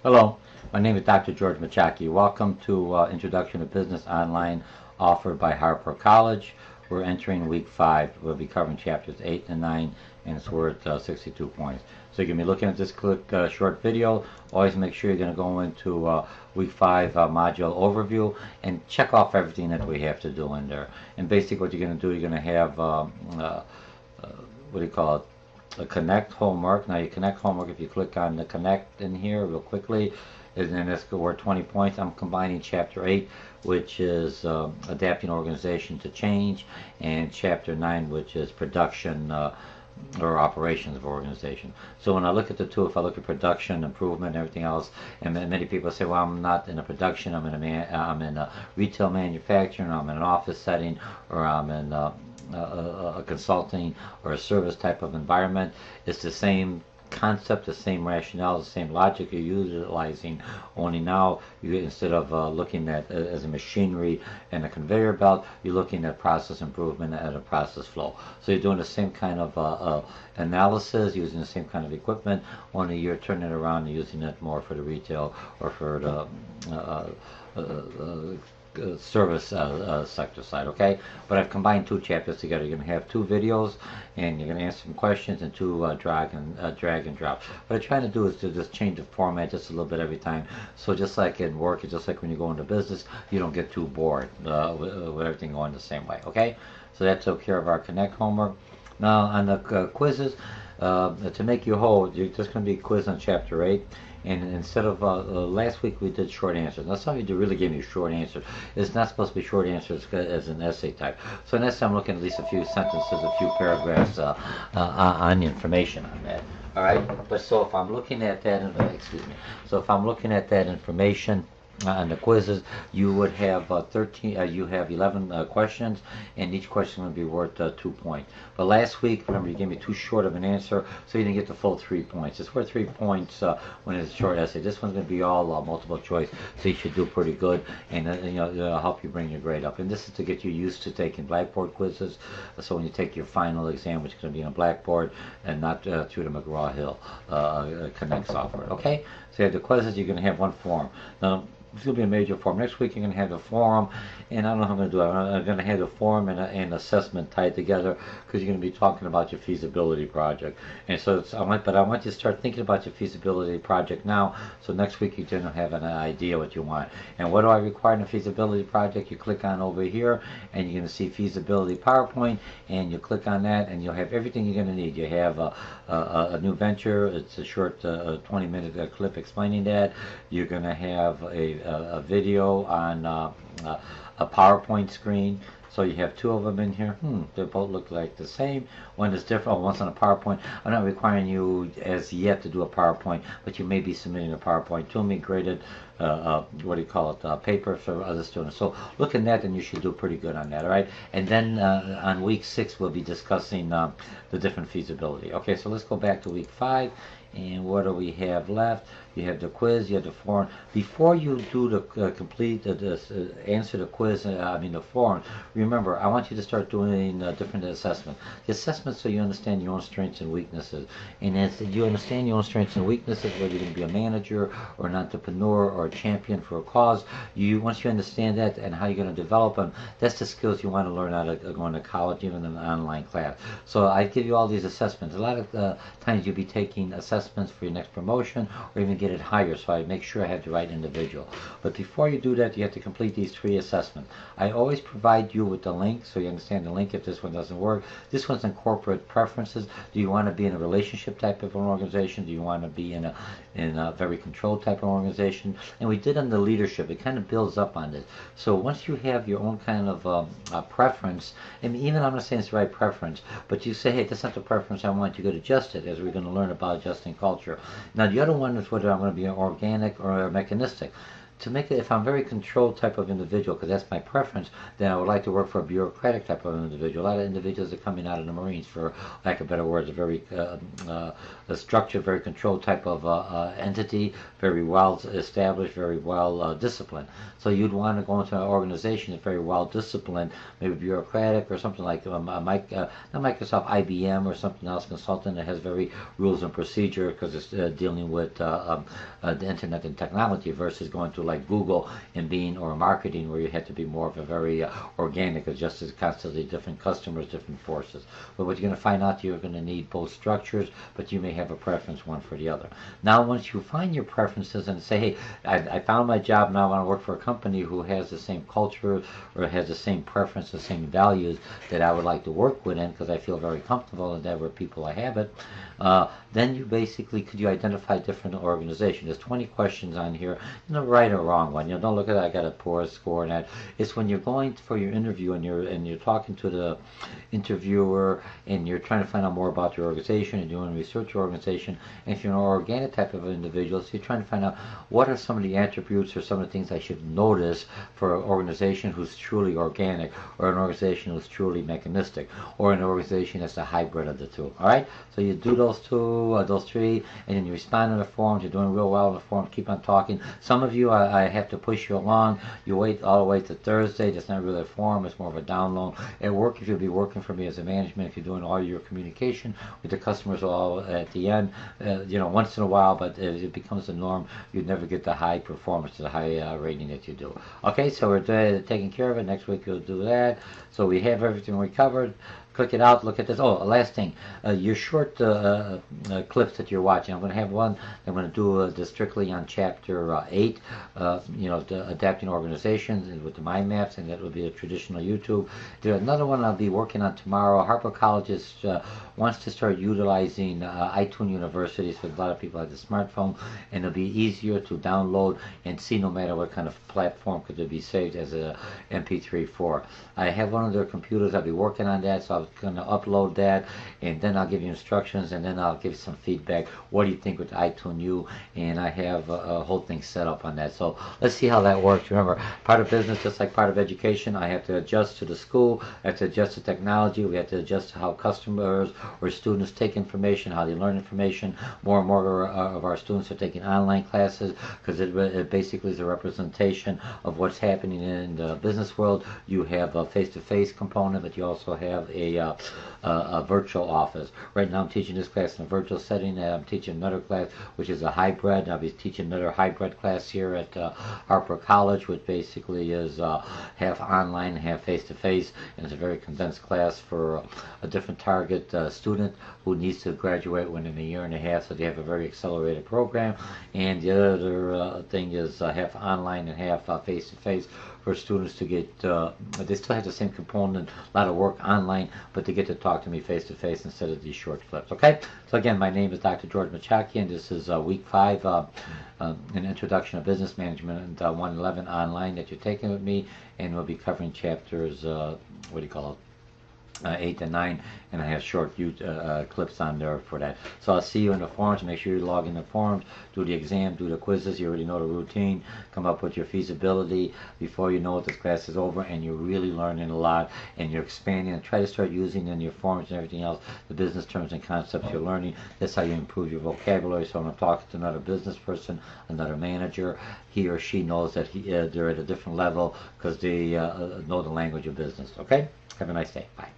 Hello, my name is Dr. George Mochocki. Welcome to Introduction to Business Online offered by Harper College. We're entering week 5. We'll be covering chapters 8 and 9, and it's worth 62 points. So you're going to be looking at this quick short video. Always make sure you're going to go into week 5 module overview and check off everything that we have to do in there. And basically what you're going to do, you're going to have, what do you call it? A connect homework. Now you connect homework, if you click on the connect in here real quickly, and then it's worth 20 points. I'm combining chapter 8, which is adapting organization to change, and chapter 9, which is production or operations of organization. So when I look at the two, if I look at production, improvement, and everything else, and many people say, well, I'm not in a production, I'm in a retail manufacturing, I'm in an office setting, or I'm in a consulting or a service type of environment. It's the same concept, the same rationale, the same logic you're utilizing, only now you, instead of looking at as a machinery and a conveyor belt, you're looking at process improvement and a process flow. So you're doing the same kind of analysis, using the same kind of equipment, only you're turning it around and using it more for the retail or for the service sector side, okay? But I've combined two chapters together. You're going to have two videos, and you're going to answer some questions and two drag and drop. What I'm trying to do is to just change the format just a little bit every time. So just like in work, it's just like when you go into business, you don't get too bored with everything going the same way, okay? So that took care of our Connect homework. Now on the quizzes, to make you whole, you're just going to be quiz on chapter 8. And instead of last week we did short answers. Now some of you really gave me short answers. It's not supposed to be short answers as an essay type. So next time I'm looking at least a few sentences, a few paragraphs on information on that. All right. But so if I'm looking at that, excuse me. So if I'm looking at that information on the quizzes, you would have 11 questions, and each question would be worth 2 points. But last week, remember, you gave me too short of an answer, so you didn't get the full 3 points. It's worth 3 points when it's a short essay. This one's going to be all multiple choice, so you should do pretty good, and it'll help you bring your grade up. And this is to get you used to taking Blackboard quizzes, so when you take your final exam, which is going to be on Blackboard and not through the McGraw-Hill Connect software. Okay, so you have the quizzes. You're going to have one form. Now, it's going to be a major forum. Next week you're going to have the forum, and I don't know how I'm going to do it. I'm going to have the forum and an assessment tied together, because you're going to be talking about your feasibility project. And so I want you to start thinking about your feasibility project now, so next week you're going to have an idea what you want. And what do I require in a feasibility project? You click on over here, and you're going to see feasibility PowerPoint, and you click on that, and you'll have everything you're going to need. You have a new venture. It's a short 20-minute clip explaining that. You're going to have a video on a PowerPoint screen. So you have two of them in here. They both look like the same. One is different. One's on a PowerPoint. I'm not requiring you as yet to do a PowerPoint, but you may be submitting a PowerPoint to me, graded, what do you call it, paper for other students. So look at that, and you should do pretty good on that, all right? And then on week 6, we'll be discussing the different feasibility. Okay, so let's go back to week 5. And what do we have left? You have the quiz, you have the forum. Before you do the answer the quiz, the forum, remember, I want you to start doing different assessments. The assessments so you understand your own strengths and weaknesses. And as you understand your own strengths and weaknesses, whether you're going to be a manager or an entrepreneur or a champion for a cause, once you understand that and how you're going to develop them, that's the skills you want to learn out of going to college, even in an online class. So I give you all these assessments. A lot of times you'll be taking assessments for your next promotion or even get it higher, so I make sure I have the right individual. But before you do that, you have to complete these 3 assessments. I always provide you with the link, so you understand the link if this one doesn't work. This one's in corporate preferences. Do you want to be in a relationship type of an organization? Do you want to be in a very controlled type of organization? And we did on the leadership. It kind of builds up on this. So once you have your own kind of preference, and even I'm not saying it's the right preference, but you say, hey, that's not the preference I want, you could adjust it, as we're going to learn about adjusting culture. Now the other one is whether I'm going to be organic or mechanistic. to make it, if I'm a very controlled type of individual, because that's my preference, then I would like to work for a bureaucratic type of individual. A lot of individuals are coming out of the Marines, for lack of better words, a very a structured, very controlled type of entity, very well established, very well disciplined. So you'd want to go into an organization that's very well disciplined, maybe bureaucratic or something like not Microsoft, IBM or something else, consultant that has very rules and procedure, because it's dealing with the internet and technology, versus going to like Google and being, or marketing, where you have to be more of a very organic, just as constantly different customers, different forces. But what you're going to find out, you're going to need both structures, but you may have a preference one for the other. Now, once you find your preferences and say, hey, I found my job, now I want to work for a company who has the same culture or has the same preference, the same values that I would like to work with, because I feel very comfortable in that, where people I have it, then you basically, could you identify different organizations? There's 20 questions on here, right or wrong one. Don't look at that, I got a poor score in that. It's when you're going for your interview and you're talking to the interviewer and you're trying to find out more about your organization and doing research your organization. And if you're an organic type of individual, so you're trying to find out what are some of the attributes or some of the things I should notice for an organization who's truly organic, or an organization who's truly mechanistic, or an organization that's a hybrid of the two. All right, so you do those three, and then you respond to the forums. You're doing real well in the forums. Keep on talking. Some of you, I have to push you along. You wait all the way to Thursday. That's not really a forum. It's more of a download. At work, if you'll be working for me as a management, if you're doing all your communication with the customers all at the end, once in a while, but it becomes the norm. You'd never get the high performance, the high rating that you do. Okay, so we're taking care of it. Next week we'll do that. So we have everything we covered. Click it out, look at this. Oh, last thing, your short clips that you're watching, I'm going to have one, I'm going to do this strictly on chapter 8, adapting organizations with the mind maps, and that will be a traditional YouTube. There's another one I'll be working on tomorrow. Harper College wants to start utilizing iTunes University, so a lot of people have the smartphone, and it'll be easier to download and see no matter what kind of platform could it be saved as a MP3 I have one of their computers, I'll be working on that, so I'm going to upload that, and then I'll give you instructions, and then I'll give you some feedback. What do you think with iTunes U? And I have a whole thing set up on that. So let's see how that works. Remember, part of business, just like part of education, I have to adjust to the school, I have to adjust to technology, we have to adjust to how customers or students take information, how they learn information. More and more of our students are taking online classes, because it basically is a representation of what's happening in the business world. You have a face-to-face component, but you also have a virtual office. Right now I'm teaching this class in a virtual setting, and I'm teaching another class which is a hybrid. I'll be teaching another hybrid class here at Harper College, which basically is half online, half face-to-face, and it's a very condensed class for a different target student who needs to graduate within a year and a half, so they have a very accelerated program. And the other thing is half online and half face-to-face, for students to get, they still have the same component, a lot of work online, but to get to talk to me face-to-face instead of these short clips. Okay, so again, my name is Dr. George Mochocki, and this is week 5, an introduction of business management and 111 online that you're taking with me, and we'll be covering chapters, 8 and 9, and I have short clips on there for that. So I'll see you in the forums. Make sure you log in the forums, do the exam, do the quizzes. You already know the routine. Come up with your feasibility. Before you know it, this class is over, and you're really learning a lot, and you're expanding, and try to start using in your forums and everything else the business terms and concepts you're learning. That's how you improve your vocabulary. So when I'm talking to another business person, another manager, he or she knows that they're at a different level, because they know the language of business. Okay? Have a nice day. Bye.